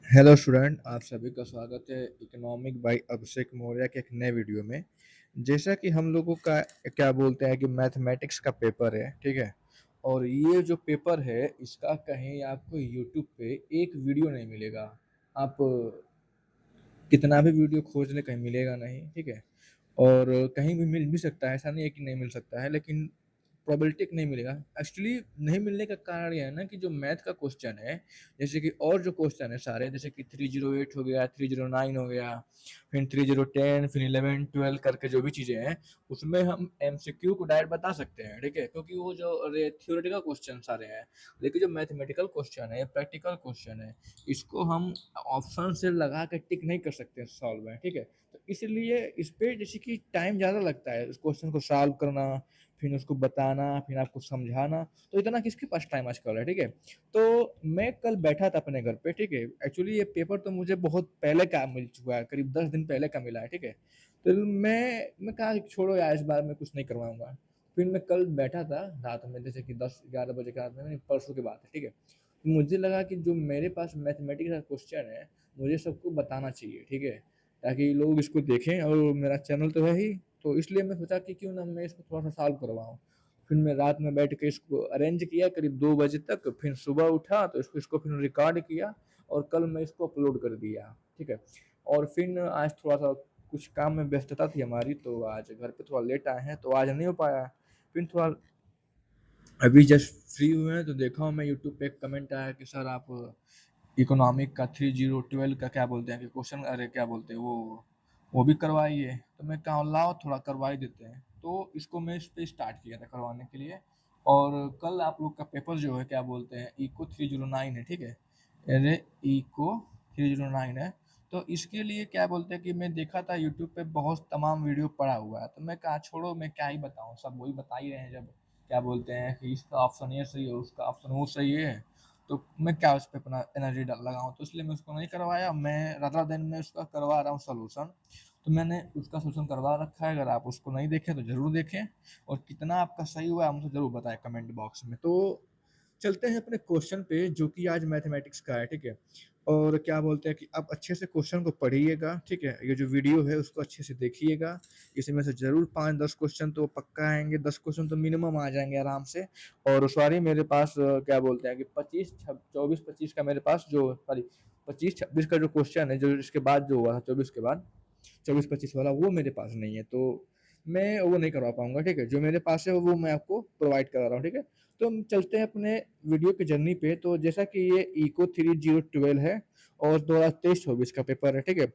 Hello student, आप सभी का स्वागत है इकोनॉमिक बाय अभिषेक मौर्य के एक नए वीडियो में। जैसा कि हम लोगों का क्या बोलते हैं कि मैथमेटिक्स का पेपर है, ठीक है। और ये जो पेपर है इसका कहीं आपको यूट्यूब पे एक वीडियो नहीं मिलेगा। आप कितना भी वीडियो खोज ले कहीं मिलेगा नहीं, ठीक है। और कहीं भी मिल भी सकता है, ऐसा नहीं है कि नहीं मिल सकता है, लेकिन प्रोबेबिलिटी नहीं मिलेगा। एक्चुअली नहीं मिलने का कारण ये है ना कि जो मैथ का क्वेश्चन है, जैसे कि और जो क्वेश्चन है सारे, जैसे कि 308 हो गया, 309 हो गया, फिर 3010, फिर 11 12 करके जो भी चीज़ें हैं, उसमें हम एमसीक्यू को डायरेक्ट बता सकते हैं, ठीक है। क्योंकि वो जो थ्योरेटिकल क्वेश्चन सारे हैं, लेकिन जो मैथमेटिकल क्वेश्चन है, प्रैक्टिकल क्वेश्चन है, इसको हम ऑप्शन से लगा के टिक नहीं कर सकते सॉल्व में, ठीक है। तो इसलिए इस पे जैसे कि टाइम ज़्यादा लगता है उस क्वेश्चन को सॉल्व करना, फिर उसको बताना, फिर आपको समझाना। तो इतना किसके पास टाइम आजकल है, ठीक है। तो मैं कल बैठा था अपने घर पे, ठीक है। एक्चुअली ये पेपर तो मुझे बहुत पहले का मिल चुका है, करीब 10 दिन पहले का मिला है, ठीक है। तो मैं कहा कि छोड़ो यार, इस बार मैं कुछ नहीं करवाऊंगा। फिर मैं कल बैठा था रात में, जैसे कि 10-11 बजे के रात में, परसों की बात है, ठीक है। तो मुझे लगा कि जो मेरे पास मैथमेटिक्स का क्वेश्चन है, मुझे सबको बताना चाहिए, ठीक है। ताकि लोग इसको देखें, और मेरा चैनल तो है ही, तो इसलिए मैं सोचा कि क्यों ना मैं इसको थोड़ा सा सॉल्व करवाऊँ। फिर मैं रात में बैठ के इसको अरेंज किया करीब 2 बजे तक, फिर सुबह उठा तो इसको इसको फिर रिकॉर्ड किया, और कल मैं इसको अपलोड कर दिया, ठीक है। और फिर आज थोड़ा सा कुछ काम में व्यस्तता थी हमारी, तो आज घर पे थोड़ा लेट आए हैं, तो आज नहीं हो पाया। फिर थोड़ा अभी जस्ट फ्री हुए हैं, तो देखा हूँ मैं यूट्यूब पे एक कमेंट आया कि सर आप इकोनॉमिक का 3012 का क्या बोलते हैं कि क्वेश्चन, अरे क्या बोलते हैं वो भी करवाइए। तो मैं कहा लाओ थोड़ा करवा ही देते हैं, तो इसको मैं इस पे स्टार्ट किया था करवाने के लिए। और कल आप लोग का पेपर जो है क्या बोलते हैं, इको 309 है, ठीक है। अरे इको 309 है। तो इसके लिए क्या बोलते हैं कि मैं देखा था यूट्यूब पे बहुत तमाम वीडियो पड़ा हुआ है, तो मैं कहा छोड़ो, मैं क्या ही बताऊँ, सब वही बता ही रहे हैं। जब क्या बोलते हैं कि इसका ऑप्शन ये सही है, उसका ऑप्शन वो सही है, तो मैं क्या उस पर अपना एनर्जी लगाऊँ। तो इसलिए मैं उसको नहीं करवाया, मैं रादर देन मैं उसका करवा रहा हूँ सोल्यूशन। तो मैंने उसका सोल्यूशन करवा रखा है, अगर आप उसको नहीं देखें तो ज़रूर देखें। और कितना आपका सही हुआ है मुझे ज़रूर बताएं कमेंट बॉक्स में। तो चलते हैं अपने क्वेश्चन पे, जो कि आज मैथमेटिक्स का है, ठीक है। और क्या बोलते हैं कि आप अच्छे से क्वेश्चन को पढ़िएगा, ठीक है। ये जो वीडियो है उसको अच्छे से देखिएगा। इसमें से ज़रूर 5-10 क्वेश्चन तो पक्का आएंगे, 10 क्वेश्चन तो मिनिमम आ जाएंगे आराम से। और सॉरी, मेरे पास क्या बोलते हैं कि 24-25 का मेरे पास जो सॉरी 25-26 का जो क्वेश्चन है, जो इसके बाद जो हुआ था 24 के बाद, 24-25 वाला, वो मेरे पास नहीं है। तो मैं वो नहीं करवा पाऊंगा, ठीक है। जो मेरे पास है वो मैं आपको प्रोवाइड करा रहा हूँ, ठीक है। तो हम चलते हैं अपने वीडियो की जर्नी पे। तो जैसा कि ये इको 3012 है, और 2023-24 का पेपर है, ठीक है।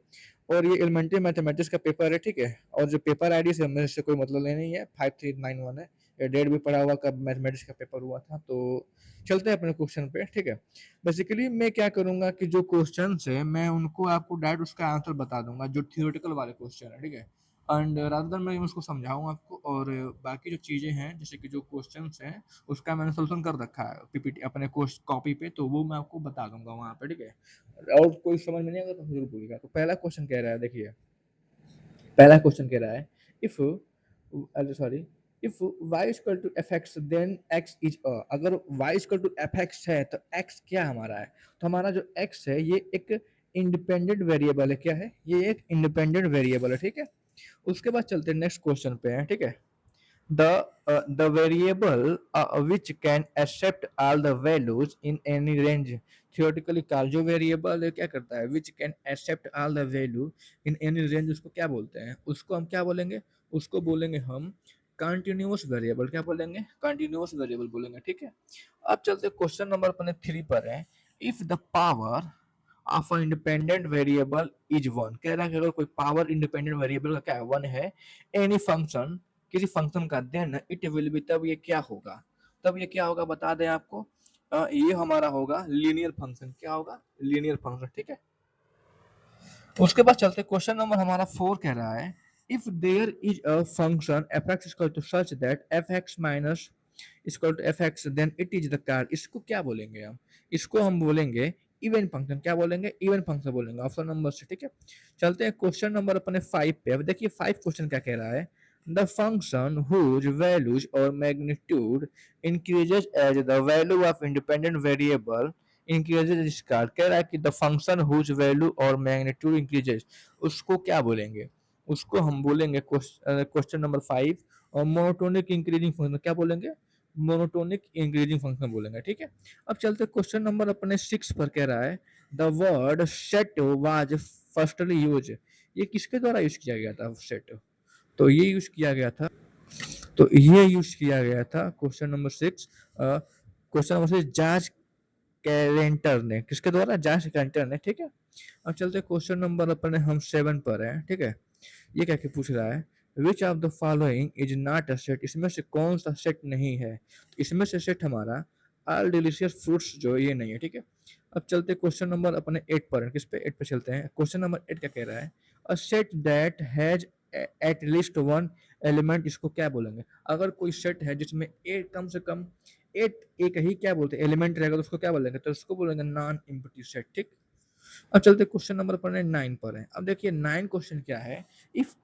और ये एलिमेंट्री मैथमेटिक्स का पेपर है, ठीक है। और जो पेपर आईडी से मेरे से कोई मतलब नहीं है, 5391 है। ये डेट भी पड़ा हुआ कब मैथमेटिक्स का पेपर हुआ था। तो चलते हैं अपने क्वेश्चन पे, ठीक है। बेसिकली मैं क्या करूंगा कि जो क्वेश्चन है मैं उनको आपको डायरेक्ट उसका आंसर बता दूंगा, जो थियोरेटिकल वाले क्वेश्चन है, ठीक है। एंड रादर देन मैं उसको समझाऊँ आपको, और बाकी जो चीज़ें हैं जैसे कि जो क्वेश्चंस हैं उसका मैंने सोल्यूशन कर रखा है पीपीटी अपने कोर्स कॉपी पे, तो वो मैं आपको बता दूंगा वहाँ पे, ठीक है। और कोई समझ में नहीं आएगा तो जरूर बोलिएगा। तो पहला क्वेश्चन कह रहा है, देखिए पहला क्वेश्चन कह रहा है, if sorry if y equal to f x then x is अगर y equal to f x है तो x क्या हमारा है। तो हमारा जो x है ये एक इंडिपेंडेंट वेरिएबल है, क्या है, ये एक इंडिपेंडेंट वेरिएबल है, ठीक है। उसके बाद चलते हैं नेक्स्ट क्वेश्चन पे हैं, ठीक है। The variable which can accept all the values in any range, theoretically call जो वेरिएबल क्या करता है, which can accept all the value in any range, उसको क्या बोलते हैं, उसको हम क्या बोलेंगे, उसको बोलेंगे हम कंटिन्यूअस वेरिएबल। क्या बोलेंगे, कंटिन्यूअस वेरिएबल बोलेंगे, ठीक है। अब चलते क्वेश्चन नंबर अपने 3 पर है। If the power of a independent variable is one, कह रहा है कि अगर कोई पावर इंडिपेंडेंट वेरिएबल का क्या है, वन है, एनी फंक्शन, किसी फंक्शन का, देन इट विल बी, तब ये क्या होगा, तब ये क्या होगा बता दें आपको। ये हमारा होगा लीनियर फंक्शन। क्या होगा, लीनियर फंक्शन, ठीक है। उसके बाद चलते क्वेश्चन नंबर हमारा 4 कह रहा है, if there is a function f x equal to such that f x minus equal to f x then it is the car, इसको क्या बोलेंगे हम, इसको हम बोलेंगे इवन फंक्शन। क्या बोलेंगे, इवन फंक्शन बोलेंगे, ऑप्शन नंबर से, ठीक है। चलते हैं क्वेश्चन नंबर अपने 5 पे। अब देखिए 5 क्वेश्चन क्या कह रहा है, the function whose values or magnitude increases as the value of independent variable increases discard, कह रहा है कि द फंक्शन हुज वैल्यू और मैग्नीट्यूड इंक्रीजेज, उसको क्या बोलेंगे, उसको हम बोलेंगे क्वेश्चन नंबर 5, और मोनोटोनिक इंक्रीजिंग फंक्शन क्या बोलेंगे, मोनोटोनिक इंक्रीजिंग फंक्शन बोलेंगे, ठीक है। अब चलते क्वेश्चन नंबर अपने 6 पर, कह रहा है the word set was firstly use, ये किसके द्वारा यूज किया गया था सेट, तो ये यूज किया गया था, तो ये यूज किया गया था question number 6, question number 6 George Callender ने, किसके द्वारा, जॉर्ज कैलेंटर ने, ठीक है। अब चलते क्वेश्चन नंबर अपने हम 7 पर है, ठीक है। ये क्या पूछ रहा है, which of the following is not a set, इसमें से कौन सा सेट नहीं है, इसमें से सेट हमारा ऑल डिलीशियस फ्रूट्स जो ये नहीं है, ठीक है। अब चलते क्वेश्चन नंबर अपने 8 पर, किस पे 8 पे चलते हैं। क्वेश्चन नंबर 8 क्या कह रहा है, a set that has at least one element, इसको क्या बोलेंगे, अगर कोई सेट है जिसमें एक कम से कम एक ही क्या बोलते हैं एलिमेंट रहेगा, तो उसको क्या बोलेंगे, तो उसको बोलेंगे नॉन एम्प्टी सेट, ठीक। अब चलते क्वेश्चन नंबर पर 9 पर है। अब देखिए 9 क्वेश्चन क्या है, इफ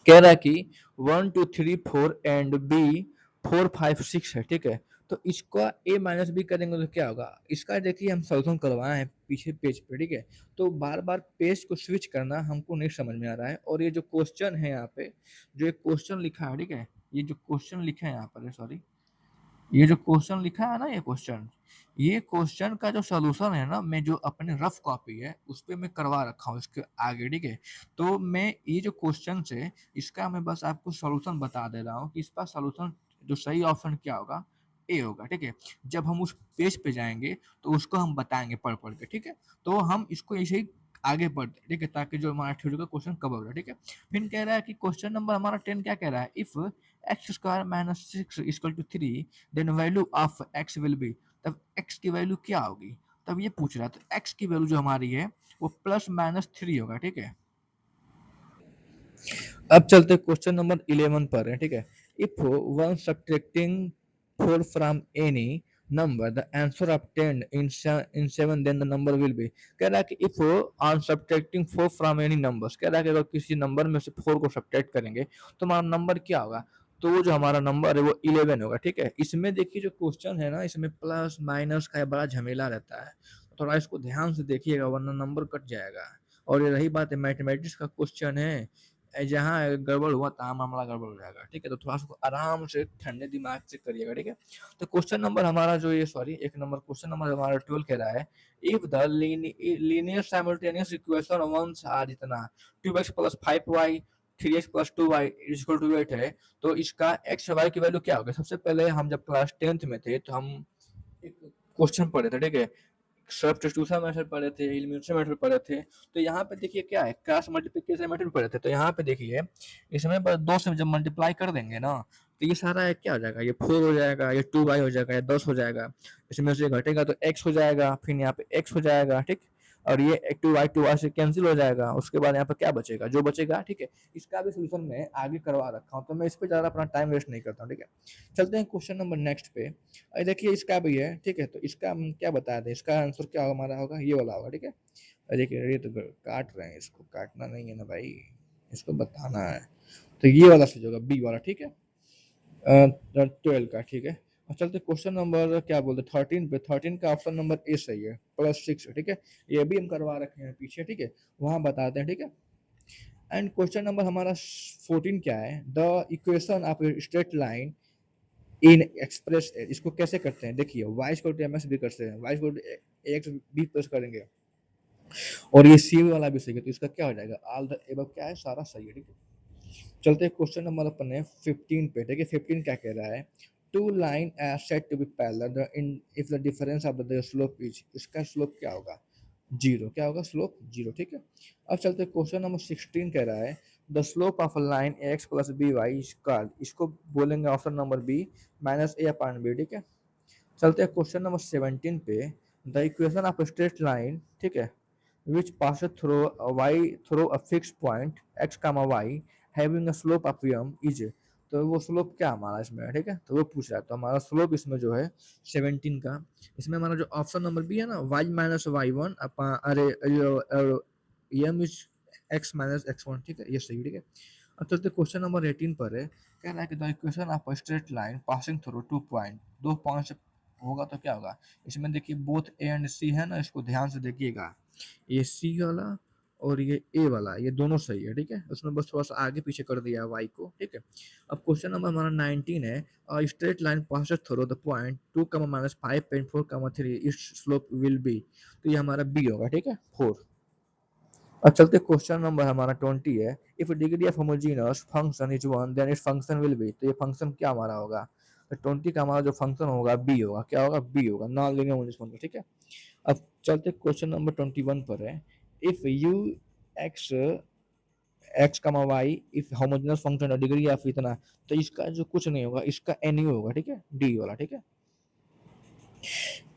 कह रहा है कि 1 2 3 4 एंड बी 4 5 6 है, ठीक है। तो इसका ए माइनस बी करेंगे तो क्या होगा, इसका देखिए हम सॉल्यूशन करवाए हैं पीछे पेज पे, ठीक है। तो बार बार पेज को स्विच करना हमको नहीं समझ में आ रहा है, और ये जो क्वेश्चन है यहाँ पे, जो एक क्वेश्चन लिखा है, ठीक है, ये जो क्वेश्चन लिखा है यहाँ पर, सॉरी, ये जो क्वेश्चन लिखा है ना, ये क्वेश्चन का जो सॉल्यूशन है ना, मैं जो अपने रफ कॉपी है उस पे मैं करवा रखा हूँ इसके आगे, ठीक है। तो मैं ये जो क्वेश्चन है इसका मैं बस आपको सॉल्यूशन बता दे रहा हूँ कि इसका सॉल्यूशन जो सही ऑप्शन क्या होगा, ए होगा, ठीक है। जब हम उस पेज पे जाएंगे तो उसको हम बताएंगे पढ़ पढ़ के, ठीक है। तो हम इसको ऐसे ही आगे बढ़ते, ठीक है, ताकि जो हमारा थ्योरी का क्वेश्चन कवर हो, ठीक है। फिर कह रहा है कि क्वेश्चन नंबर हमारा 10 क्या कह रहा है, if x square minus 6 equal to 3 then value of x will be, तब एक्स की वैल्यू क्या होगी, तब ये पूछ रहा है। तो एक्स की वैल्यू जो हमारी है वो +-3 होगा, ठीक है। अब चलते क्वेश्चन नंबर 11 पर है, ठीक है। If one subtracting 4 from any number the answer obtained in 7 then the number will be, कह रहा है कि if on subtracting 4 from any numbers, कह रहा है कि अगर किसी नंबर में से 4 को सब्ट्रैक्ट करेंगे तो हमारा नंबर क्या होगा, तो वो जो हमारा नंबर है वो 11 होगा, ठीक है। इसमें देखिए जो क्वेश्चन है ना, इसमें प्लस माइनस का बड़ा झमेला रहता है, थोड़ा इसको ध्यान से देखिएगा वरना नंबर कट जाएगा। और ये रही बात है मैथमेटिक्स का क्वेश्चन है, जहाँ गड़बड़ हुआ तहाँ मामला गड़बड़ हो जाएगा, ठीक है। तो थोड़ा सा आराम से ठंडे दिमाग से करिएगा, ठीक है। तो क्वेश्चन नंबर हमारा जो ये सॉरी एक नंबर क्वेश्चन नंबर हमारा 12 कह रहा है, if the linear simultaneous equation once are इतना 2x plus 5y 3x plus 2y equal to 8 है, तो इसका x y की वैल्यू क्या होगी। सबसे पहले हम जब क्लास 10th में थे तो हम एक क्वेश्चन पढ़े थे, ठीक है, सब्स्टिट्यूशन मेथड पढ़े थे, एलिमिनेशन मेथड पढ़े थे। तो यहाँ पे देखिए क्या है, क्रॉस मल्टीप्लिकेशन मेथड पढ़े थे। तो यहाँ पे देखिए इसमें बस 2 से जब मल्टीप्लाई कर देंगे ना, तो ये सारा एक क्या हो जाएगा, ये 4 हो जाएगा, ये 2y हो जाएगा, ये 10 हो जाएगा। इसमें से घटेगा तो x हो जाएगा, फिर यहाँ पे x हो जाएगा, ठीक। और ये 2y से कैंसिल हो जाएगा, उसके बाद यहाँ पे क्या बचेगा, जो बचेगा, ठीक है। इसका भी सोल्यूशन मैं आगे करवा रखा हूँ, तो मैं इस पे ज़्यादा अपना टाइम वेस्ट नहीं करता हूँ, ठीक है। चलते हैं क्वेश्चन नंबर नेक्स्ट पे। देखिए इसका भी है, ठीक है। तो इसका हम क्या बता दें, इसका आंसर क्या हमारा होगा, ये वाला होगा, ठीक है। देखिए ये तो काट रहे हैं, इसको काटना नहीं है ना भाई, इसको बताना है। तो ये वाला सही होगा, बी वाला, ठीक है। 12 का, ठीक है। और चलते क्वेश्चन नंबर क्या बोलते 13 पे, 13 का ऑप्शन नंबर ए सही है, +6, ठीक है। ये भी हम करवा रखे हैं पीछे, ठीक है, वहां बताते हैं, ठीक है। एंड क्वेश्चन नंबर हमारा 14 क्या है, the equation of straight line in express, इसको कैसे करते हैं, देखिए y equal to m s भी करते हैं, y equal to x b plus करेंगे, और ये सी वाला भी सही है। तो इसका क्या हो जाएगा, ऑल द एबव क्या है, सारा सही है, ठीक है। चलते हैं क्वेश्चन नंबर अपने 15 पे, ठीक है। 15 क्या कह रहा है, two line are said to be parallel in if the difference of the slope is, इसका स्लोप क्या होगा, जीरो, क्या होगा, स्लोप जीरो, ठीक है। अब चलते क्वेश्चन नंबर 16 कह रहा है, the slope of a line x plus b y square, इसको बोलेंगे ऑप्शन नंबर बी -a/b, ठीक है। चलते हैं क्वेश्चन नंबर 17 पे, the equation of straight line, ठीक है, which passes through a y through a fixed point x comma y having a slope of m is, तो वो स्लोप क्या हमारा इसमें है, ठीक है। तो वो पूछ रहा है, तो हमारा स्लोप इसमें जो है 17 का, इसमें हमारा जो ऑप्शन नंबर बी है ना, y-y1 अरे एम इज x-x1, ठीक है, ये सही, ठीक है। अब चलते क्वेश्चन नंबर 18 पर है, कह रहा है कि the equation of a straight line passing through 2 point, 2 point से होगा तो क्या होगा, इसमें देखिए बोथ ए एंड सी है ना, इसको ध्यान से देखिएगा, ये सी वाला और ये ए वाला, ये दोनों सही है, ठीक है, उसमें बस थोड़ा सा आगे पीछे कर दिया है वाई को, ठीक है। अब क्वेश्चन नंबर हमारा 19 है, straight line passes through the point 2 5.4 3 it's slope will be, तो ये हमारा बी होगा, ठीक है, 4। अब चलते क्वेश्चन नंबर हमारा 20 है, if degree of homogeneous function is 1 then its function will be, तो ये फंक्शन क्या हमारा होगा, तो 20 का हमारा जो फंक्शन होगा बी होगा, क्या होगा, बी होगा, नॉन लीनियर होमोजेनियस फंक्शन, ठीक है। अब चलते क्वेश्चन नंबर 21 पर है, if u x x comma y if homogeneous function degree of इतना, तो इसका जो कुछ नहीं होगा, इसका एन यू होगा, ठीक है, डी वाला, ठीक है।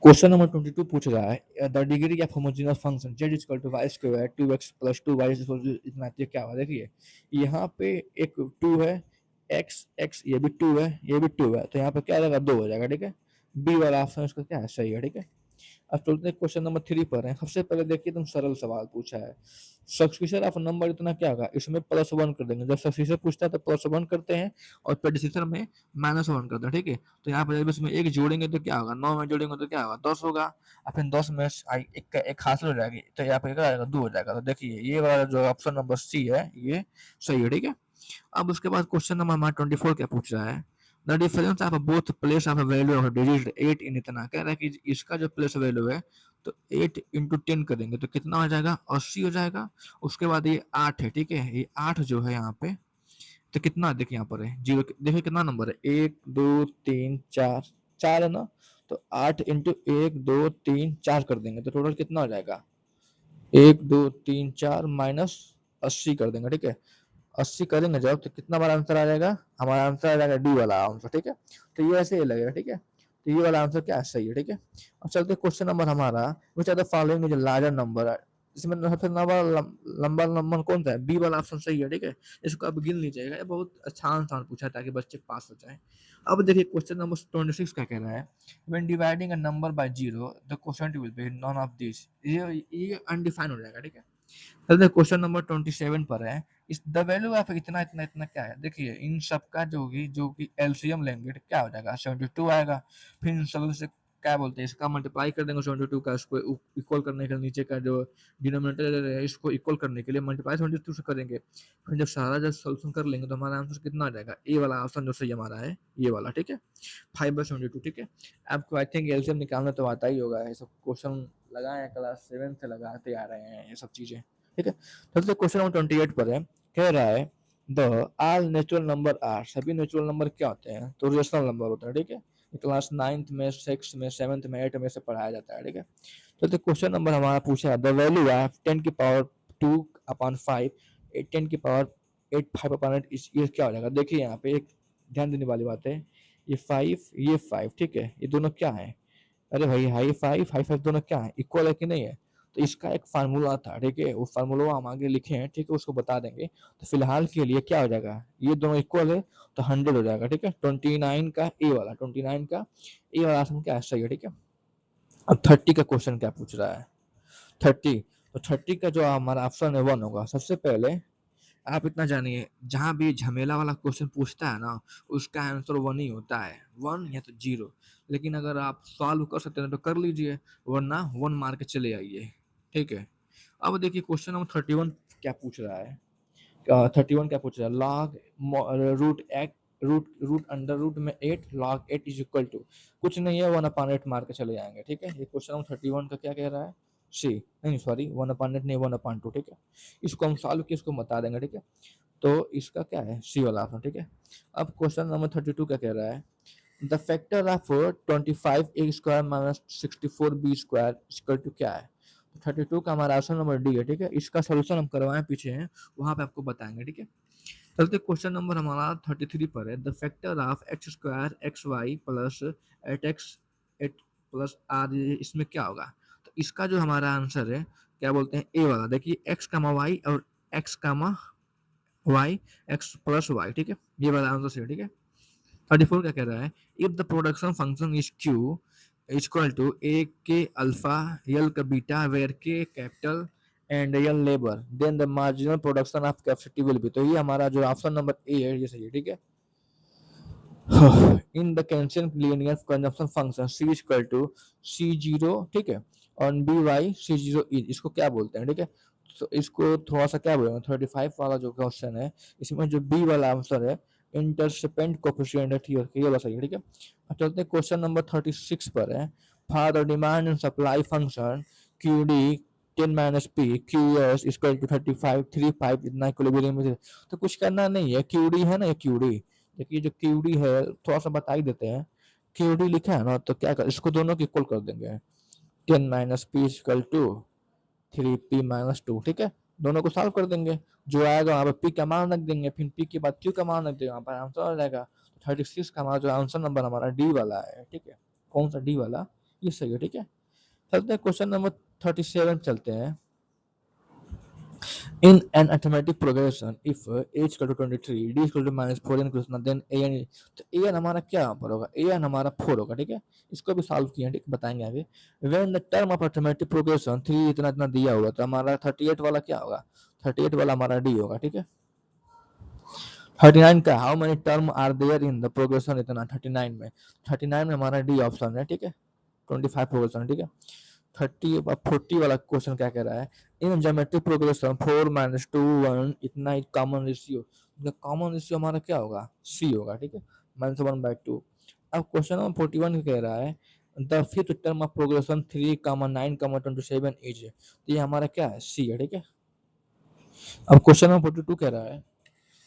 क्वेश्चन नंबर 22 पूछ रहा है the degree of homogeneous function z equal to y square 2x plus 2y इतना, ये क्या हुआ, देखिए यहाँ पे एक 2 है, x x ये भी 2 है, ये भी 2 है, तो यहाँ पे क्या रहेगा, 2 हो जाएगा, ठीक है। बी वाला ऑप्शन इसका क्या है, सही है, ठीक है। अब चलते हैं क्वेश्चन नंबर 3 पर है, सबसे पहले देखिए एकदम सरल सवाल पूछा है, सक्सेसर ऑफ नंबर इतना क्या होगा, इसमें +1 कर देंगे, जब सक्सेसर पूछता है तो +1 करते हैं और प्रेडिसेसर में -1 करते हैं, ठीक है। तो यहाँ पर जब इसमें एक जोड़ेंगे तो क्या होगा, 9 में जोड़ेंगे तो क्या होगा, 10 होगा, और फिर 10 में एक का एक हासिल हो जाएगी, तो यहाँ पे क्या आएगा, 2 हो जाएगा, तो देखिए ये वाला जो ऑप्शन नंबर सी है ये सही है, ठीक है। अब उसके बाद क्वेश्चन नंबर हमारा 24 क्या पूछ रहा है, the difference of both place of value of digit 8 इन इतना, कह रहा है कि इसका जो प्लेस वैल्यू है तो 8 इंटू 10 करेंगे तो कितना हो जाएगा, 80 हो जाएगा। उसके बाद ये 8 है, ठीक है, ये 8 जो है यहाँ पे, तो कितना देखिए यहाँ पर है जीरो, देखिए कितना नंबर है, 1 2 3 4, 4 है ना, तो 8 इंटू 1 2 3 4 कर देंगे तो टोटल कितना हो जाएगा, 1 2 3 4 माइनस 80 कर देंगे, ठीक है। 80 करेंगे जब तो कितना हमारा आंसर आ जाएगा, हमारा आंसर आ जाएगा डी वाला आंसर, ठीक है। तो ये ऐसे ही लगेगा, ठीक है, तो ये वाला आंसर क्या है, सही है, ठीक है। अब चलते क्वेश्चन नंबर हमारा, which are the following is larger number है, इसमें सबसे लंबा नंबर कौन सा है, बी वाला ऑप्शन सही है, ठीक है। इसको अब गिन लीजिएगा, ये बहुत अच्छा आसान पूछा है ताकि बच्चे पास हो जाए। अब देखिए क्वेश्चन नंबर 26 क्या कह रहा है, when dividing a number by zero the quotient will be none of this, ये अनडिफाइन हो जाएगा, ठीक है। चलिए क्वेश्चन नंबर 27 पर है, इस द वैल्यू ऑफ इतना इतना इतना क्या है, देखिए इन सब का जो कि एलसीएम लेंगे तो क्या हो जाएगा, 72 आएगा, फिर इन सब से क्या बोलते हैं, इसका मल्टीप्लाई कर देंगे 72 का, इसको इक्वल करने के लिए नीचे का जो डिनोमिनेटर है इसको इक्वल करने के लिए मल्टीप्लाई 72 से करेंगे, फिर जब सारा जब सोल्यूशन कर लेंगे तो हमारा आंसर कितना आ जाएगा, ए वाला ऑप्शन जो सही हमारा है ये वाला, ठीक है, 5/72, ठीक है। आपको आई थिंक एलसीएम निकालना तो आता ही होगा, ये सब क्वेश्चन लगाए हैं क्लास 7 से लगाते आ रहे हैं ये सब चीजें, ठीक है। सबसे क्वेश्चन नंबर 28 पर है, कह रहा है the all natural number are, सभी नेचुरल नंबर क्या होते हैं, तो रेशनल नंबर होता है, ठीक है। क्लास 9th में 6th में 7th में 8th में से पढ़ाया जाता है, ठीक है। तो क्वेश्चन नंबर हमारा पूछा है द वैल्यू ऑफ 10 की पावर 2/5 10 की पावर 8 5/8 ये क्या हो जाएगा, देखिए यहाँ पे एक ध्यान देने वाली बात है, ये 5 ये 5, ठीक है, ये दोनों क्या है, अरे भाई हाई फाइव दोनों क्या है, इक्वल है कि नहीं है, तो इसका एक फार्मूला था, ठीक है, वो फार्मूला हम आगे लिखे हैं, ठीक है, उसको बता देंगे। तो फिलहाल के लिए क्या हो जाएगा, ये दोनों इक्वल है तो 100 हो जाएगा, ठीक है। 29 का ए वाला, 29 का ए वाला ऑप्शन क्या है, सही है, ठीक है। अब 30 का क्वेश्चन क्या पूछ रहा है, 30, तो 30 का जो हमारा ऑप्शन है 1 होगा। सबसे पहले आप इतना जानिए, जहाँ भी झमेला वाला क्वेश्चन पूछता है ना, उसका आंसर 1 ही होता है, 1 या तो 0, लेकिन अगर आप सॉल्व कर सकते हैं तो कर लीजिए, वरना 1 मार के चले आइए, ठीक है। अब देखिए क्वेश्चन नंबर 31 क्या पूछ रहा है, 31 क्या पूछ रहा है, log root x root root under root में 8 लॉग 8 इज इक्वल टू, कुछ नहीं है, 1/8 मार के चले जाएंगे, ठीक है। ये क्वेश्चन नंबर 31 का क्या कह रहा है, सी नहीं सॉरी 1/8 नहीं 1/2, ठीक है। इसको हम सॉल्व किए इसको बता देंगे, ठीक है। तो इसका क्या है, सी वाला ऑप्शन, ठीक है। अब क्वेश्चन नंबर 32 क्या कह रहा है, the factor of 25 a square minus 64 b square equal to क्या है, 32 का हमारा ऑप्शन नंबर डी है, ठीक है। इसका सोल्यूशन हम करवाएं पीछे हैं, वहां पे आपको बताएंगे, ठीक है। चलते क्वेश्चन नंबर हमारा 33 पर है, the factor of x square x y plus 8x 8 plus r, इसमें क्या होगा, तो इसका जो हमारा आंसर है क्या बोलते हैं, ए वाला, देखिए एक्स कामा वाई और x comma y x plus Y, ठीक है, ये वाला आंसर सही है, ठीक है। 34 क्या कह रहा है, if the production function is Q equal to A K alpha L का beta where K capital and L labour then the marginal production of capacity will be, तो ये हमारा जो ऑप्शन नंबर ए है ये सही है, ठीक है। In the Keynesian linear consumption function C is equal to C zero, ठीक है, और B Y C zero E, इसको क्या बोलते हैं, ठीक है। तो इसको थोड़ा सा क्या बोलेंगे, 35 वाला जो क्वेश्चन है, इसमें जो बी वाला आंसर है इंटरसेप्टेंट कोफिशिएंट है, ठीक है, ये बताइए, ठीक है। अब चलते हैं क्वेश्चन नंबर 36 पर है। For the demand and supply function q d 10 minus p q s equal to 35 35 इतना इक्विलिब्रियम में। तो कुछ करना नहीं है, क्यू डी है ना, ये क्यू डी, देखिए जो क्यूडी है थोड़ा सा बता ही देते हैं। क्यूडी लिखा है ना, तो क्या कर, इसको दोनों की इक्वल कर देंगे, 10 minus P equal to 3p-2, ठीक है। दोनों को सॉल्व कर देंगे, जो आएगा वहाँ पर पी का मान रख देंगे, फिर पी के बाद क्यू का मान रख देंगे, वहाँ पर आंसर आ जाएगा। 36 का हमारा जो आंसर नंबर हमारा डी वाला है, ठीक है। कौन सा डी वाला, ये सही है, ठीक है। चलते हैं क्वेश्चन नंबर 37 चलते हैं। In an arithmetic progression, if a is equal to 23, d is equal to minus 4 n equals then a n, तो a n हमारा क्या यहाँ पर होगा, a n हमारा 4 होगा, ठीक है। इसको भी सॉल्व किया, ठीक, बताएंगे आगे। When the term of arithmetic progression 3 इतना इतना दिया होगा, तो हमारा 38 वाला क्या होगा, 38 वाला हमारा d होगा, ठीक है। 39 का how many term are there in the progression, इतना 39 में, 39 में हमारा डी ऑप्शन है, ठीक है। 25 प्रोग्रेशन, ठीक है। 40 वाला क्वेश्चन क्या कह रहा है, इन ज्योमेट्रिक प्रोग्रेशन 4 माइनस 2 1 इतना कॉमन रेशियो, कॉमन रेशियो हमारा क्या होगा, सी होगा, ठीक है, -1/2। अब क्वेश्चन नंबर 41 कह रहा है the fifth term of progression 3, 9, 27 is, तो ये हमारा क्या है, सी है, ठीक है। अब क्वेश्चन नंबर 42 कह रहा है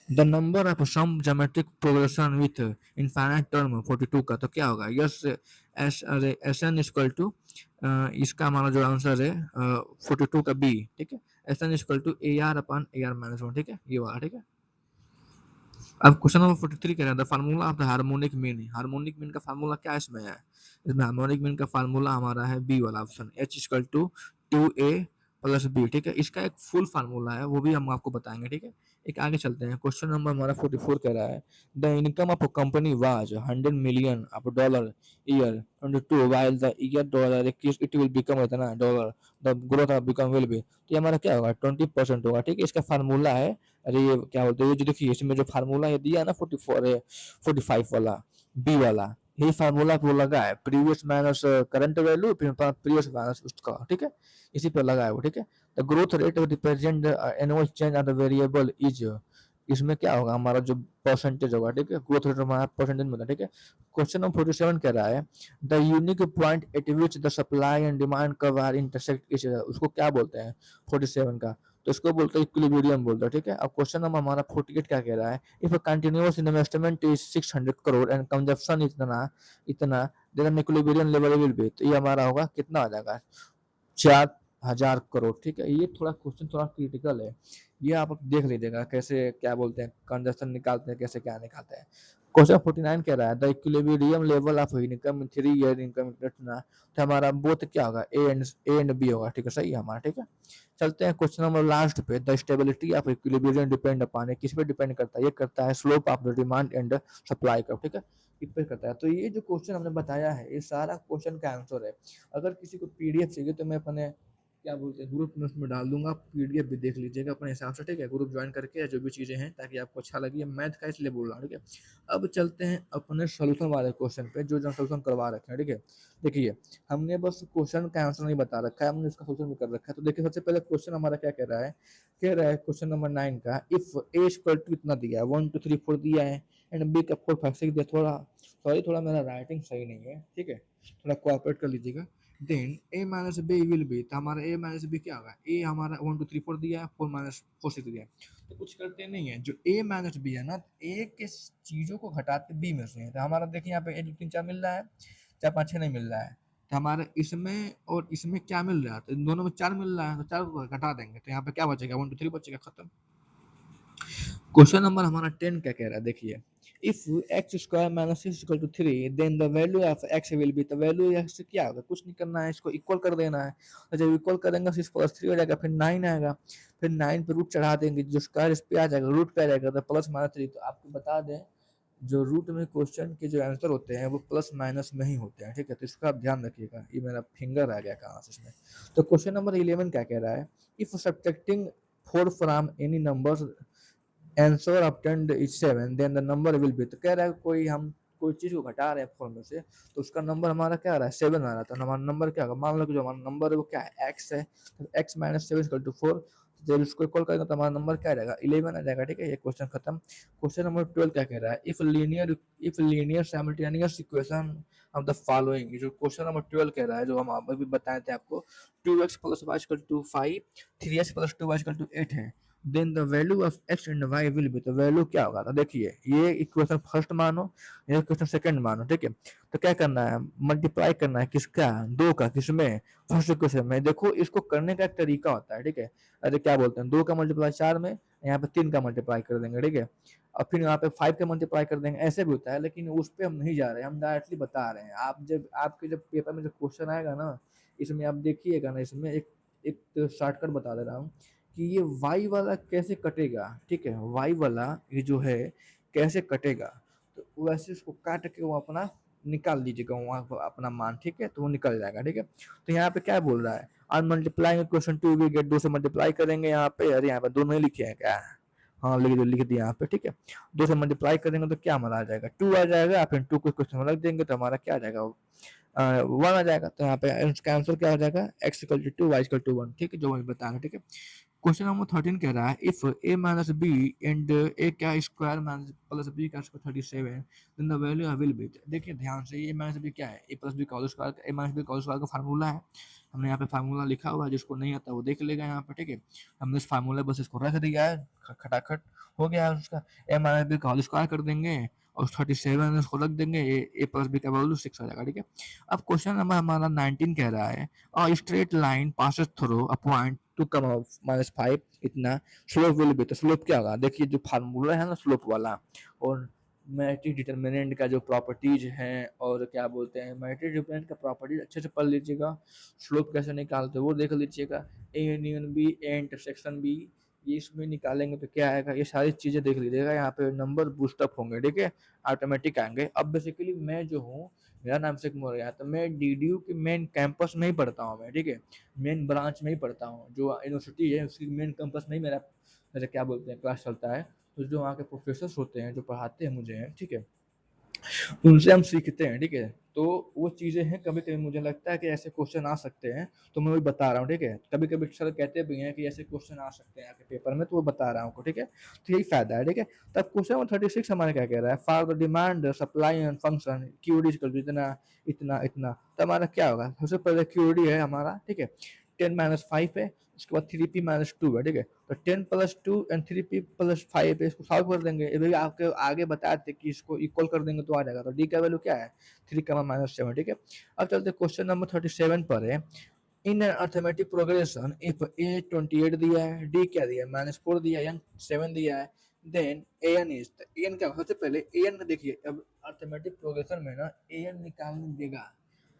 the number of sum geometric progression with infinite term 42 का, तो क्या होगा, yes s n equal to, इसका हमारा जो आंसर है 42 का बी, ठीक है। S n equal to a r upon a r minus 1, ठीक है, ये वाला, ठीक है। अब क्वेश्चन नंबर 43 कह रहा है the formula of the harmonic mean, harmonic mean का फार्मूला क्या इसमें है, इसमें हार्मोनिक मीन का फार्मूला हमारा है बी वाला option, h equal to 2a plus b, ठीक है। इसका एक फुल फार्मूला है, वो भी हम आपको बताएंगे, ठीक है। एक आगे चलते हैं, क्वेश्चन नंबर हमारा 44 कह रहा है the income of company was 100 million of dollar year 22 while the year dollar it will become इतना dollar, the growth of become will be, तो ये हमारा क्या होगा 20% होगा, ठीक है। इसका फार्मूला है, अरे ये क्या बोलते हैं, ये जो देखिए इसमें जो फार्मूला ये दिया है ना 44 है 45 वाला बी वाला, यही फार्मूला वो लगा है, प्रीवियस माइनस करंट वैल्यू फिर प्रीवियस माइनस उसका, ठीक है, इसी पे लगा है वो, ठीक है। The growth rate represent annual change of the variable is, इसमें क्या होगा हमारा जो परसेंटेज होगा, ठीक है, ग्रोथ रेट हमारा परसेंटेज मिला, ठीक है। क्वेश्चन नंबर 47 कह रहा है the unique point at which the supply and demand curve are intersect each, उसको क्या बोलते हैं 47 का, तो इसको बोलते हैं इक्विलिब्रियम बोलते हैं, ठीक है। अब क्वेश्चन नंबर हमारा 48 क्या कह रहा है if a continuous investment is 600 crore and consumption इतना इतना then equilibrium level will be, तो ये हमारा होगा कितना आ जाएगा 4,000 करोड़, ठीक है। ये थोड़ा क्वेश्चन थोड़ा क्रिटिकल है, ये आप देख लीजिएगा कैसे क्या बोलते हैं कंजप्शन निकालते हैं, कैसे क्या निकालते हैं। क्वेश्चन 49 कह रहा है the equilibrium level of income 3 year income इतना, तो हमारा बोथ क्या होगा ए एंड बी होगा, ठीक है, सही है हमारा, ठीक है। चलते हैं क्वेश्चन नंबर लास्ट पे the stability of equilibrium depend upon, किस पे डिपेंड करता है, ये करता है slope of the demand and supply का, ठीक है, इस पे करता है। तो ये जो क्वेश्चन हमने बताया है ये सारा क्वेश्चन का आंसर है। अगर किसी को पीडीएफ चाहिए तो मैं अपने क्या बोलते हैं ग्रुप में उसमें डाल दूंगा, पीडीएफ भी देख लीजिएगा अपने हिसाब से, ठीक है, ग्रुप ज्वाइन करके जो भी चीज़ें हैं ताकि आपको अच्छा लगे। ये मैथ का इसलिए बोल रहा हूँ, ठीक है। अब चलते हैं अपने सोल्यूशन वाले क्वेश्चन पे जो जो सोल्यूशन करवा रखे हैं, ठीक है। देखिए हमने बस क्वेश्चन का आंसर नहीं बता रखा है, हमने इसका सोल्यूशन भी कर रखा है। तो देखिए सबसे पहले क्वेश्चन हमारा क्या कह रहा है क्वेश्चन नंबर 9 का इफ ए इक्वल टू इतना दिया है 1 2 3 4 दिया है एंड बी का 4 5 6 दिया, थोड़ा सॉरी थोड़ा मेरा राइटिंग सही नहीं है, ठीक है, थोड़ा कोऑपरेट कर लीजिएगा। Then a minus b will be, तो हमारा ए माइनस बी क्या होगा, ए हमारा 1 2 3 4 दिया है, 4 माइनस 4 6 दिया है, तो कुछ करते नहीं है, जो ए माइनस बी है ना, ए के चीज़ों को घटाते बी में से, तो हमारा देखिए यहाँ पे 1 2 3 4 मिल रहा है, 4 5 6 नहीं मिल रहा है, तो हमारे इसमें और इसमें क्या मिल रहा है, तो इन दोनों में 4 मिल रहा है, तो 4 को घटा देंगे, तो यहाँ पे क्या बचेगा 1 2 3 बचेगा, खत्म। क्वेश्चन नंबर हमारा 10 क्या कह रहा है, देखिए if x square minus six equal to 3 then the value of x will be, तो वैल्यू एक्स क्या होगा, कुछ नहीं करना है, इसको इक्वल कर देना है, और जब इक्वल करेंगे 6 प्लस 3 हो जाएगा, फिर 9 आएगा, फिर 9 पे रूट चढ़ा देंगे, जो स्क्वायर इस पे आ जाएगा रूट पे आ जाएगा, तो प्लस माइनस 3। तो आपको बता दें जो रूट में क्वेश्चन के जो आंसर होते हैं वो प्लस माइनस में ही होते हैं, ठीक है, तो इसका आप ध्यान रखिएगा। ये मेरा फिंगर आ गया कहाँ से इसमें। तो क्वेश्चन नंबर 11 क्या कह रहा है if subtracting 4 from any number answer obtained is 7 then the number will be, तो कह रहा है कोई हम कोई चीज़ को घटा रहे हैं 4 में से, तो उसका नंबर हमारा क्या आ रहा है 7 आ रहा है, तो हमारा नंबर क्या होगा, मान लो कि जो हमारा नंबर है वो क्या है x है, तो x माइनस 7 इक्वल टू 4, जब इसको इक्वल करेंगे तो हमारा नंबर क्या आ जाएगा 11 आ जाएगा। ठीक है, ये क्वेश्चन खत्म। क्वेश्चन नंबर 12 क्या कह रहा है, if linear simultaneous equation of the following, ये जो क्वेश्चन नंबर 12 कह रहा है, जो हम अभी बताए थे आपको, 2x plus y equal to 5, 3x plus 2y equal to 8 है, then the value of x and y will be, तो वैल्यू क्या होगा, तो देखिए ये इक्वेशन फर्स्ट मानो, ये इक्वेशन सेकंड मानो। ठीक है, तो क्या करना है, मल्टीप्लाई करना है किसका, दो का, किसमें, फर्स्ट इक्वेशन में। देखो इसको करने का एक तरीका होता है। ठीक है, अरे क्या बोलते हैं, 2 का मल्टीप्लाई 4 में, यहाँ पे 3 का मल्टीप्लाई कर देंगे। ठीक है, और फिर यहाँ पे 5 का मल्टीप्लाई कर देंगे, ऐसे भी होता है, लेकिन उस पर हम नहीं जा रहे हैं, हम डायरेक्टली बता रहे हैं। आप जब आपके जब पेपर में जो क्वेश्चन आएगा ना, इसमें आप देखिएगा ना, इसमें एक एक शॉर्टकट बता दे रहा हूँ कि ये y वाला कैसे कटेगा। ठीक है, y वाला ये जो है कैसे कटेगा, तो वैसे इसको काट के वो अपना निकाल लीजिएगा वहाँ पर अपना मान। ठीक है, तो वो निकल जाएगा। ठीक है, तो यहाँ पे क्या बोल रहा है, on multiplying question two we get, 2 से मल्टीप्लाई करेंगे यहाँ पे, अरे यहाँ पे दोनों ही लिखे हैं क्या, हाँ लिख दिया यहाँ पे। ठीक है, 2 से मल्टीप्लाई करेंगे तो क्या हमारा आ जाएगा 2 आ जाएगा, फिर 2 को क्वेश्चन रख देंगे तो हमारा क्या आ जाएगा 1 आ जाएगा। तो यहाँ पे इसका आंसर क्या हो जाएगा, x equal to 2 y equal to 1। ठीक है, जो मैं बताया। ठीक है, क्वेश्चन नंबर 13 कह रहा है, if a minus b and a क्या स्क्वायर माइनस प्लस b का square 37, then the value will be. देखिए ध्यान से, a माइनस बी क्या है, a प्लस बी का whole square, a minus b का होल स्क्वायर का फार्मूला है। हमने यहाँ पे फार्मूला लिखा हुआ है, जिसको नहीं आता वो देख लेगा यहाँ पे। ठीक है, हमने इस फार्मूला बस इसको रख दिया है, खटाखट हो गया है उसका। a माइनस बी का होल स्क्वायर कर देंगे और 37 इसको रख देंगे, a प्लस बी का वैल्यू 6 आ जाएगा। ठीक है, अब क्वेश्चन नंबर हमारा 19 कह रहा है, और straight line passes through a point two comma minus 5 इतना, स्लोप विल बी, तो स्लोप क्या होगा, देखिए जो फार्मूला है ना स्लोप वाला, और मैट्रिक्स डिटर्मिनेंट का जो प्रॉपर्टीज हैं, और क्या बोलते हैं मैट्रिक्स डिटर्मिनेंट का प्रॉपर्टीज अच्छे से पढ़ लीजिएगा। स्लोप कैसे निकालते हैं वो देख लीजिएगा, A union B, A intersection B, ये इसमें निकालेंगे तो क्या आएगा, ये सारी चीजें देख लीजिएगा, यहाँ पे नंबर बूस्टअप होंगे। ठीक है, ऑटोमेटिक आएंगे। अब बेसिकली मैं जो हूँ, मेरा नाम अभिषेक मौर्य है, तो मैं डीडीयू के मेन कैंपस में ही पढ़ता हूँ मैं। ठीक है, मेन ब्रांच में ही पढ़ता हूँ, जो यूनिवर्सिटी है उसकी मेन कैंपस में ही मेरा मेरा क्या बोलते हैं क्लास चलता है। तो जो वहाँ के प्रोफेसर होते हैं जो पढ़ाते हैं मुझे, ठीक है, उनसे हम सीखते हैं। ठीक है, तो वो चीज़ें हैं, कभी कभी मुझे लगता है कि ऐसे क्वेश्चन आ सकते हैं, तो मैं वही बता रहा हूँ। ठीक है, कभी कभी सर कहते भी हैं कि ऐसे क्वेश्चन आ सकते हैं आपके पेपर में, तो वो बता रहा हूँ। ठीक है, तो यही फायदा है। ठीक है, तब क्वेश्चन नंबर 36 हमारे क्या कह रहा है, for the demand supply and function QD इतना इतना इतना, तो हमारा क्या होगा, सबसे पहले क्यूडी है हमारा। ठीक है, 10 - 5 है, उसके बाद 3p - 2 है। ठीक है, तो 10 + 2 एंड 3p + 5 है, इसको सॉल्व कर देंगे। ये भी आपके आगे बताए थे कि इसको इक्वल कर देंगे तो आ जाएगा। तो डी का वैल्यू क्या है 3, -7। ठीक है, अब चलते क्वेश्चन नंबर 37 पर है, इन अर्थमेटिक प्रोग्रेशन इफ ए 28 दिया है, डी क्या दिया है -4 दिया है, एन 7 दिया है, then a n is, n क्या, सबसे पहले ए एन देखिए। अब अर्थमेटिक प्रोग्रेशन में ना ए एन निकालने देगा,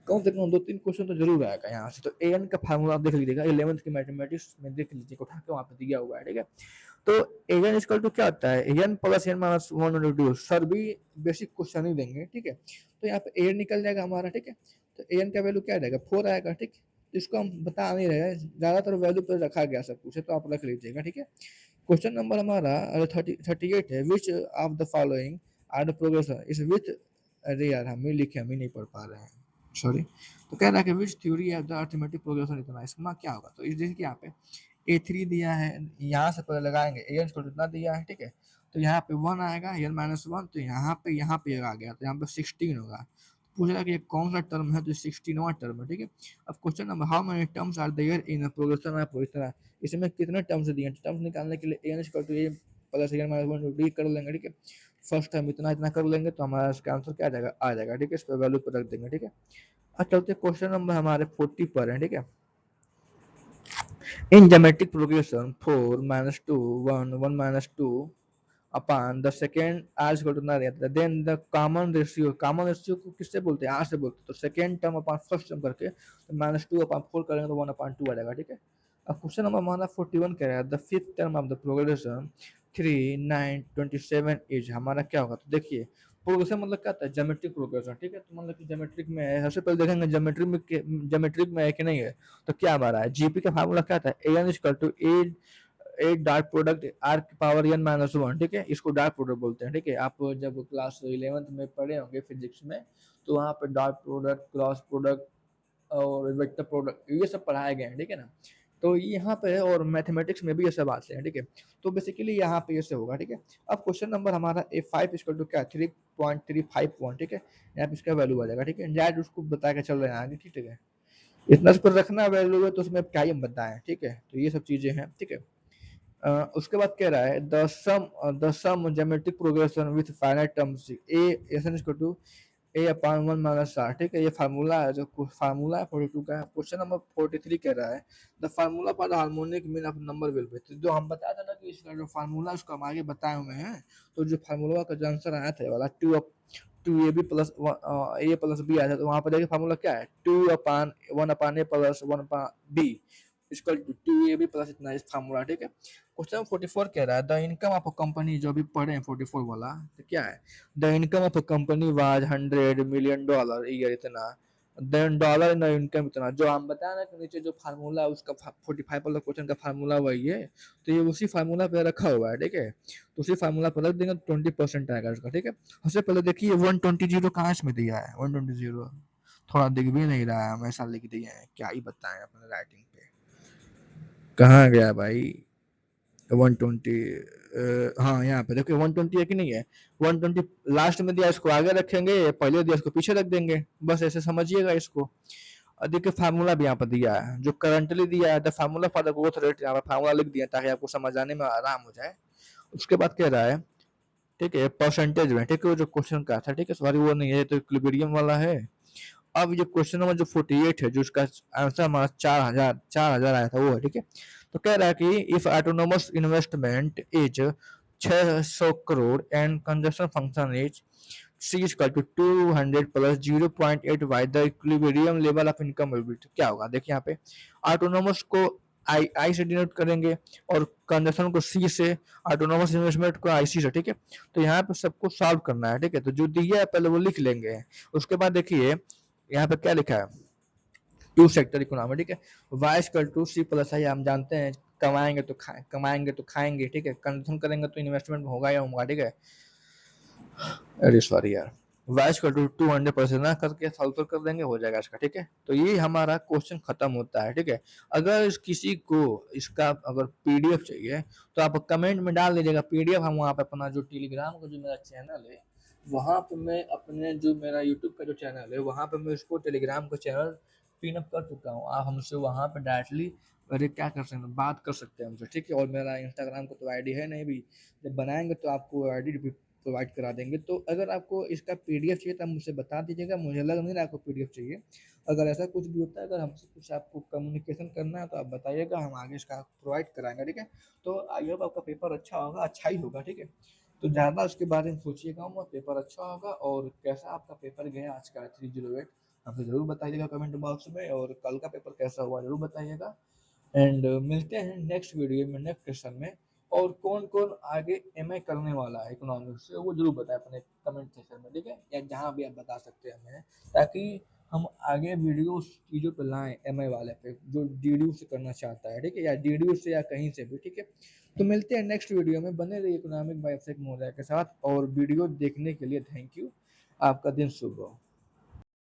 कम से कम 2-3 क्वेश्चन तो जरूर आएगा यहाँ से। तो ए एन का फार्मूला आप देख लीजिएगा, 11th की मैथमेटिक्स में देख लीजिएगा, उठा के वहाँ पे दिया हुआ है। ठीक है, तो ए एन इक्वल टू क्या होता है, n plus n minus 1/2, sir भी बेसिक क्वेश्चन ही देंगे। ठीक है, तो यहाँ पे ए एन निकल जाएगा हमारा। ठीक है, तो ए एन का वैल्यू क्या रहेगा 4 आएगा। ठीक, इसको हम बता नहीं रहे, ज्यादातर वैल्यू पर रखा गया सब कुछ है, तो आप रख लीजिएगा। ठीक है, क्वेश्चन नंबर हमारा 38 है, which of the following are the progression is with, अरे यार हम ही लिखे, हम ही नहीं पढ़ पा रहे हैं, सॉरी। तो कह रहा है कि विच theory of the arithmetic progression इतना, इसमें क्या होगा, तो इस देखिए यहाँ पे A3 दिया है, यहाँ से पहले लगाएंगे ए एन को कितना दिया है। ठीक है, तो यहाँ पे 1 आएगा, एन -1, तो यहाँ पे आ गया, तो यहाँ पे 16 होगा। पूछ रहा है कि ये कौन सा टर्म है, तो 16वां टर्म है। ठीक है, अब question number, how many terms are there in progression of, इतना, इसमें कितने टर्म्स दिए हैं, टर्म्स निकालने के लिए n equal to a plus n -1 d कर लेंगे। ठीक है, फर्स्ट टाइम इतना इतना कर लेंगे तो हमारा इसका आंसर क्या आ जाएगा, आ जाएगा। ठीक है, इस पर वैल्यू पर रख देंगे। ठीक है, अब चलते क्वेश्चन नंबर हमारे 40 पर है। ठीक है, in geometric progression 4 -2 1 1 -2 upon the second r is equal to ना रहता है, then the common ratio को किससे बोलते हैं, r से बोलते हैं। तो second term upon first term करके, तो -2/4 करेंगे तो 1/2 आ जाएगा। ठीक है, अब क्वेश्चन नंबर हमारा 41 कह रहा है, the fifth term of the progression 3 9 27 is, हमारा क्या होगा, तो देखिए प्रोग्रेशन मतलब क्या होता है, ज्योमेट्रिक प्रोग्रेशन। ठीक है, तो मतलब कि ज्योमेट्रिक में है, सबसे पहले देखेंगे ज्योमेट्रिक में है कि नहीं है। तो क्या हमारा है, जीपी का फार्मूला क्या था, A N equal to A A dot product R की पावर n माइनस वन, ठीक है, इसको डॉट प्रोडक्ट बोलते हैं, ठीक है। आप जब क्लास 11th में पढ़े होंगे फिजिक्स में, तो वहाँ पे डॉट प्रोडक्ट, क्रॉस प्रोडक्ट और वेक्टर प्रोडक्ट ये सब पढ़ाए गए हैं, ठीक है ना। तो यहाँ पे और मैथमेटिक्स में भी ये सब आते हैं, ठीक है। तो बेसिकली यहाँ पे ऐसे होगा, ठीक है। अब क्वेश्चन नंबर हमारा A5 इक्वल टू क्या 3.351, ठीक है। यहाँ पे इसका वैल्यू आ जाएगा, ठीक है। डायरेक्ट उसको बता के चल रहे हैं आगे, ठीक है। इतना पर रखना वैल्यू है तो उसमें क्या ही हम बताएं, ठीक है। तो ये सब चीजें हैं, ठीक है। उसके बाद कह रहा है the sum geometric progression with finite terms a s n equal to a upon one minus r, ठीक है। ये फार्मूला है, जो फार्मूला है 42 का है। क्वेश्चन नंबर 43 कह रहा है the formula for the harmonic mean of number will be, तो जो हम बताया था ना कि इसका जो फार्मूला उसको हम आगे बताए हुए हैं। तो जो फार्मूला का जो आंसर आया था वाला two a b plus a plus b आया था, तो वहां पर देखिए फार्मूला क्या है, two upon one upon a plus one upon b equal to two a b plus इतना इस फार्मूला, ठीक है। क्वेश्चन 44 कह रहा है the income of a company, जो भी पढ़े हैं 44 वाला, तो क्या है the income of a company was $100 million year इतना, देन डॉलर इन इनकम इतना। जो हम बताया ना कि नीचे जो फार्मूला है उसका 45 वाला क्वेश्चन का फार्मूला वही है, तो ये उसी फार्मूला पे रखा हुआ है, ठीक है। तो उसी फार्मूला पर रख देंगे तो 20% आएगा इसका, ठीक है। सबसे पहले देखिए 120 कहाँ इसमें दिया है, 120 थोड़ा दिख भी नहीं रहा है, हमेशा लिख दिए हैं, क्या ही बताएं अपने राइटिंग पे, कहाँ गया भाई 120। हाँ यहाँ पे देखिए 120 है कि नहीं है, 120 लास्ट में दिया, इसको आगे रखेंगे, पहले दिया इसको पीछे रख देंगे, बस ऐसे समझिएगा इसको। और देखिए फार्मूला भी यहाँ पर दिया है, जो करंटली दिया है the formula for the growth rate, यहाँ पर फार्मूला लिख दिया ताकि आपको समझ आने में आराम हो जाए। उसके बाद कह रहा है, ठीक है, परसेंटेज में, ठीक है, वो जो क्वेश्चन का था, ठीक है, सॉरी वो नहीं है, तो इक्विलिब्रियम वाला है। अब ये क्वेश्चन नंबर जो 48 है, जो इसका आंसर हमारा 4,000 आया था, वो है, ठीक है। तो कह रहा है कि if autonomous investment is 600 crore and consumption function is c equal to 200 plus 0.8 y the equilibrium level of income will be, क्या होगा। देखिए यहाँ पे ऑटोनोमस को आई से डिनोट करेंगे और कंजप्शन को सी से, ऑटोनोमस इन्वेस्टमेंट को आईसी से, ठीक है। तो यहाँ पे सबको सॉल्व करना है, ठीक है। तो जो दिया है पहले वो लिख लेंगे। उसके बाद देखिए यहाँ पे क्या लिखा है, टू सेक्टर इकोनॉमी, ठीक है। Y equal to C plus I, हम जानते हैं कमाएंगे तो खाएंगे, ठीक है। कंजम्पशन करेंगे तो इन्वेस्टमेंट होगा या होगा, ठीक है। अरे सॉरी यार, वाई इक्वल टू 200% ना करके सॉल्व कर देंगे, हो जाएगा इसका, ठीक है। तो ये हमारा क्वेश्चन खत्म होता है, ठीक है। अगर किसी को इसका अगर पीडीएफ चाहिए तो आप कमेंट में डाल दीजिएगा पीडीएफ, हम वहाँ पे अपना जो टेलीग्राम का जो मेरा चैनल है, वहाँ पे मैं अपने जो मेरा यूट्यूब का जो चैनल है वहाँ पे मैं उसको टेलीग्राम का चैनल पिन अप कर चुका हूँ। आप हमसे वहाँ पे डायरेक्टली अरे क्या कर सकते हैं, बात कर सकते हैं हमसे, ठीक है। और मेरा इंस्टाग्राम का तो आईडी है नहीं भी, जब बनाएंगे तो आपको आईडी भी प्रोवाइड करा देंगे। तो अगर आपको इसका पीडीएफ चाहिए तो आप मुझसे बता दीजिएगा, मुझे लग नहीं रहा आपको पीडीएफ चाहिए। अगर ऐसा कुछ भी होता है, अगर हमसे कुछ आपको कम्युनिकेशन करना है तो आप बताइएगा, हम आगे इसका प्रोवाइड कराएंगे, ठीक है। तो आई होप आपका पेपर अच्छा होगा, अच्छा ही होगा, ठीक है। तो ज़्यादा उसके बारे में सोचिएगा मत, पेपर अच्छा होगा। और कैसा आपका पेपर गया आज का 308 हमसे ज़रूर बताइएगा कमेंट बॉक्स में, और कल का पेपर कैसा हुआ ज़रूर बताइएगा। एंड मिलते हैं नेक्स्ट वीडियो में, नेक्स्ट क्वेश्चन में। और कौन कौन आगे एमए करने वाला है इकोनॉमिक्स से, वो जरूर बताएं अपने कमेंट सेक्शन में, ठीक है, या जहाँ भी आप बता सकते हैं हमें, ताकि हम आगे वीडियो उस चीज़ों पे लाएं एमए वाले पे जो डीडीयू से करना चाहता है, ठीक है, या डीडीयू से या कहीं से भी, ठीक है। तो मिलते हैं नेक्स्ट वीडियो में, बने रहिए इकोनॉमिक बाय अभिषेक मौर्य के साथ। और वीडियो देखने के लिए थैंक यू, आपका दिन शुभ हो।